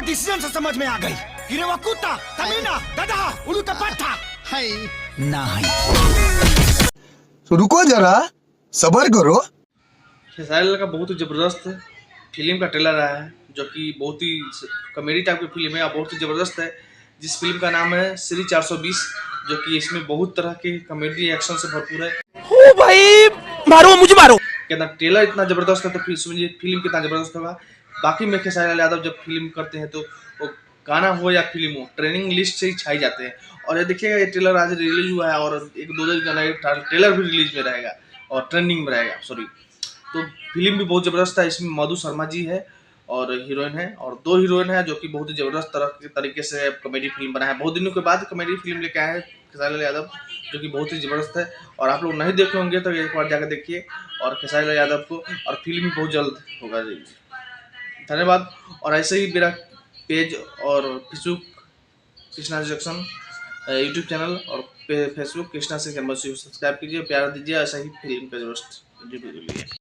बात इसी से समझ में आ गई। गिरे वो कुत्ता, तमीना, गधा, उल्लू का पट्टा है ना है। रुको जरा, सब्र करो। खेसारी का बहुत ही ज़बरदस्त फिल्म का ट्रेलर आया है, जो कि बहुत ही कॉमेडी टाइप की फिल्म है और बहुत ही ज़बरदस्त है, जिस फिल्म का नाम है श्री 420, जो कि इसमें बहुत तरह के कॉमेडी एक्शन से भरपूर है। ओ भाई मारो मुझे मारो। कहना ट्रेलर इतना ज़बरदस्त है तो फिर समझिए फिल्म कितना ज़बरदस्त होगा। बाकी में खेसारी लाल यादव जब फिल्म करते हैं तो वो गाना हो या फिल्म हो, ट्रेनिंग लिस्ट से ही छाई जाते हैं। और ये देखिएगा, ये ट्रेलर आज रिलीज हुआ है और एक दो दिन का ट्रेलर भी रिलीज में रहेगा और ट्रेंडिंग में रहेगा, सॉरी। तो फिल्म भी बहुत ज़बरदस्त है। इसमें मधु शर्मा जी है और हीरोइन है, और दो हीरोइन है जो कि बहुत ही ज़बरदस्त तरीके से कॉमेडी फिल्म बना है। बहुत दिनों के बाद कॉमेडी फिल्म लेके आए हैं खेसारी लाल यादव, जो कि बहुत ही ज़बरदस्त है। और आप लोग नहीं देखे होंगे तो एक बार जाकर देखिए और खेसारी लाल यादव को, और फिल्म भी बहुत जल्द होगा। धन्यवाद। और ऐसे ही मेरा पेज और Facebook Krishna junction YouTube channel और Facebook Krishna Singh campus subscribe कीजिए, प्यार दीजिए। ऐसा ही फिल्म का जबरदस्त वीडियो के लिए।